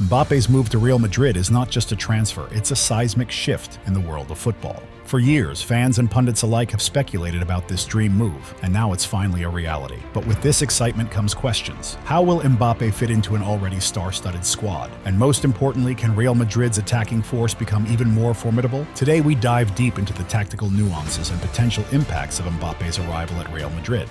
Mbappe's move to Real Madrid is not just a transfer, it's a seismic shift in the world of football. For years, fans and pundits alike have speculated about this dream move, and now it's finally a reality. But with this excitement comes questions. How will Mbappe fit into an already star-studded squad? And most importantly, can Real Madrid's attacking force become even more formidable? Today we dive deep into the tactical nuances and potential impacts of Mbappe's arrival at Real Madrid.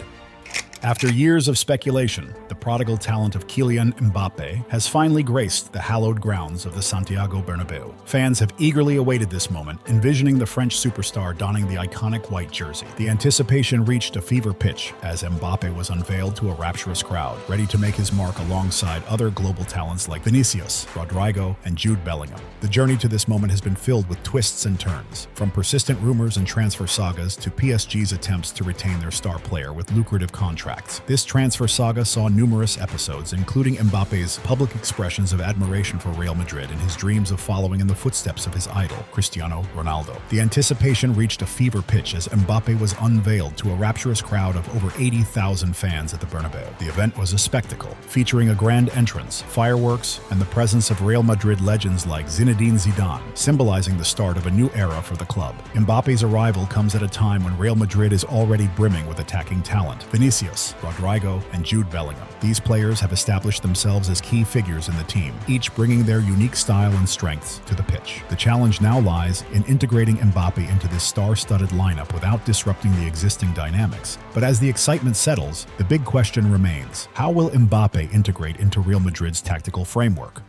After years of speculation, the prodigal talent of Kylian Mbappe has finally graced the hallowed grounds of the Santiago Bernabeu. Fans have eagerly awaited this moment, envisioning the French superstar donning the iconic white jersey. The anticipation reached a fever pitch as Mbappe was unveiled to a rapturous crowd, ready to make his mark alongside other global talents like Vinicius, Rodrygo, and Jude Bellingham. The journey to this moment has been filled with twists and turns, from persistent rumors and transfer sagas to PSG's attempts to retain their star player with lucrative contracts. This transfer saga saw numerous episodes, including Mbappe's public expressions of admiration for Real Madrid and his dreams of following in the footsteps of his idol, Cristiano Ronaldo. The anticipation reached a fever pitch as Mbappe was unveiled to a rapturous crowd of over 80,000 fans at the Bernabeu. The event was a spectacle, featuring a grand entrance, fireworks, and the presence of Real Madrid legends like Zinedine Zidane, symbolizing the start of a new era for the club. Mbappe's arrival comes at a time when Real Madrid is already brimming with attacking talent. Vinicius, Rodrygo, and Jude Bellingham. These players have established themselves as key figures in the team, each bringing their unique style and strengths to the pitch. The challenge now lies in integrating Mbappe into this star-studded lineup without disrupting the existing dynamics. But as the excitement settles, the big question remains: how will Mbappe integrate into Real Madrid's tactical framework?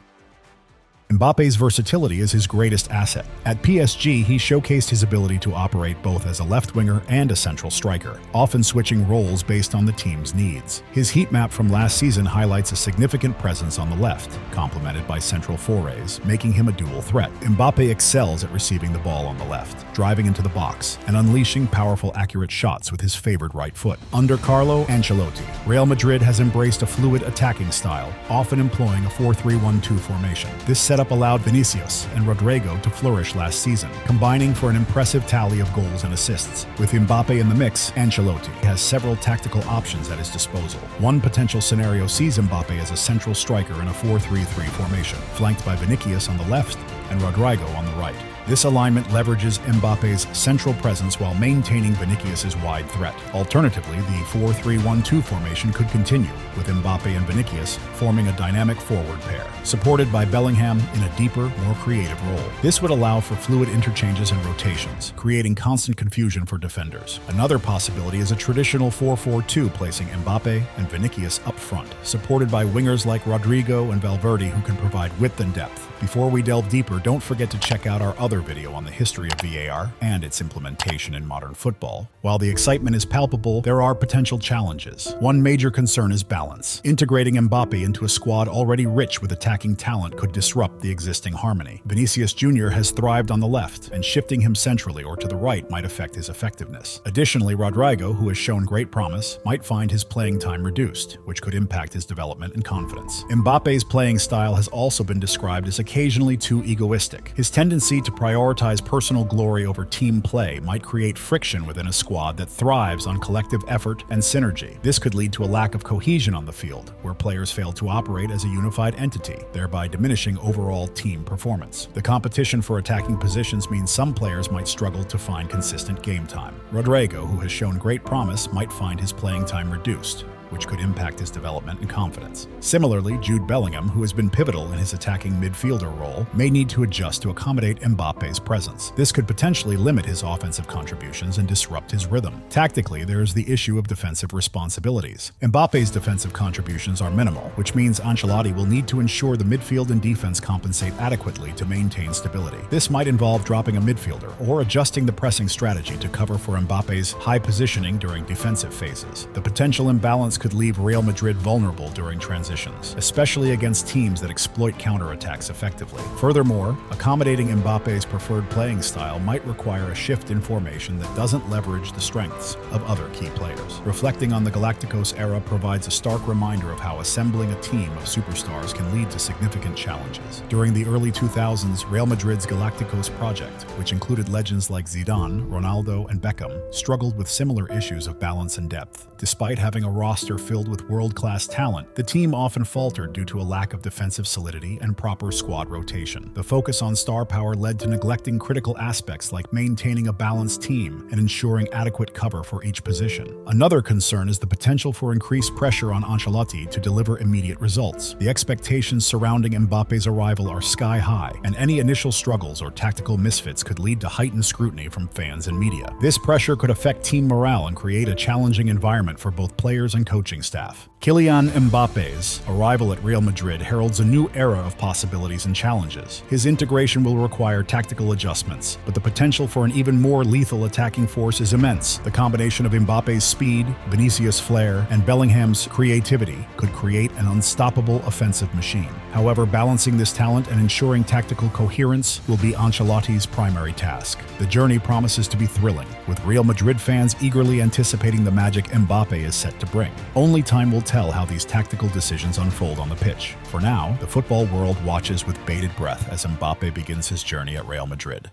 Mbappe's versatility is his greatest asset. At PSG, he showcased his ability to operate both as a left winger and a central striker, often switching roles based on the team's needs. His heat map from last season highlights a significant presence on the left, complemented by central forays, making him a dual threat. Mbappe excels at receiving the ball on the left, driving into the box, and unleashing powerful, accurate shots with his favored right foot. Under Carlo Ancelotti, Real Madrid has embraced a fluid attacking style, often employing a 4-3-1-2 formation. This setup allowed Vinicius and Rodrygo to flourish last season, combining for an impressive tally of goals and assists. With Mbappe in the mix, Ancelotti has several tactical options at his disposal. One potential scenario sees Mbappe as a central striker in a 4-3-3 formation, flanked by Vinicius on the left and Rodrygo on the right. This alignment leverages Mbappe's central presence while maintaining Vinicius's wide threat. Alternatively, the 4-3-1-2 formation could continue, with Mbappe and Vinicius forming a dynamic forward pair, supported by Bellingham in a deeper, more creative role. This would allow for fluid interchanges and rotations, creating constant confusion for defenders. Another possibility is a traditional 4-4-2, placing Mbappe and Vinicius up front, supported by wingers like Rodrygo and Valverde who can provide width and depth. Before we delve deeper, don't forget to check out our other video on the history of VAR and its implementation in modern football. While the excitement is palpable, there are potential challenges. One major concern is balance. Integrating Mbappe into a squad already rich with attacking talent could disrupt the existing harmony. Vinicius Jr has thrived on the left, and shifting him centrally or to the right might affect his effectiveness. Additionally, Rodrygo, who has shown great promise, might find his playing time reduced, which could impact his development and confidence. Mbappe's playing style has also been described as occasionally too egoistic. His tendency to prioritize personal glory over team play might create friction within a squad that thrives on collective effort and synergy. This could lead to a lack of cohesion on the field, where players fail to operate as a unified entity, thereby diminishing overall team performance. The competition for attacking positions means some players might struggle to find consistent game time. Rodrygo, who has shown great promise, might find his playing time reduced, which could impact his development and confidence. Similarly, Jude Bellingham, who has been pivotal in his attacking midfielder role, may need to adjust to accommodate Mbappe's presence. This could potentially limit his offensive contributions and disrupt his rhythm. Tactically, there is the issue of defensive responsibilities. Mbappe's defensive contributions are minimal, which means Ancelotti will need to ensure the midfield and defense compensate adequately to maintain stability. This might involve dropping a midfielder or adjusting the pressing strategy to cover for Mbappe's high positioning during defensive phases. The potential imbalance could leave Real Madrid vulnerable during transitions, especially against teams that exploit counterattacks effectively. Furthermore, accommodating Mbappe's preferred playing style might require a shift in formation that doesn't leverage the strengths of other key players. Reflecting on the Galacticos era provides a stark reminder of how assembling a team of superstars can lead to significant challenges. During the early 2000s, Real Madrid's Galacticos project, which included legends like Zidane, Ronaldo, and Beckham, struggled with similar issues of balance and depth. Despite having a roster roster filled with world-class talent, the team often faltered due to a lack of defensive solidity and proper squad rotation. The focus on star power led to neglecting critical aspects like maintaining a balanced team and ensuring adequate cover for each position. Another concern is the potential for increased pressure on Ancelotti to deliver immediate results. The expectations surrounding Mbappe's arrival are sky high, and any initial struggles or tactical misfits could lead to heightened scrutiny from fans and media. This pressure could affect team morale and create a challenging environment for both players and coaching staff. Kylian Mbappe's arrival at Real Madrid heralds a new era of possibilities and challenges. His integration will require tactical adjustments, but the potential for an even more lethal attacking force is immense. The combination of Mbappe's speed, Vinicius' flair, and Bellingham's creativity could create an unstoppable offensive machine. However, balancing this talent and ensuring tactical coherence will be Ancelotti's primary task. The journey promises to be thrilling, with Real Madrid fans eagerly anticipating the magic Mbappe is set to bring. Only time will tell how these tactical decisions unfold on the pitch. For now, the football world watches with bated breath as Mbappe begins his journey at Real Madrid.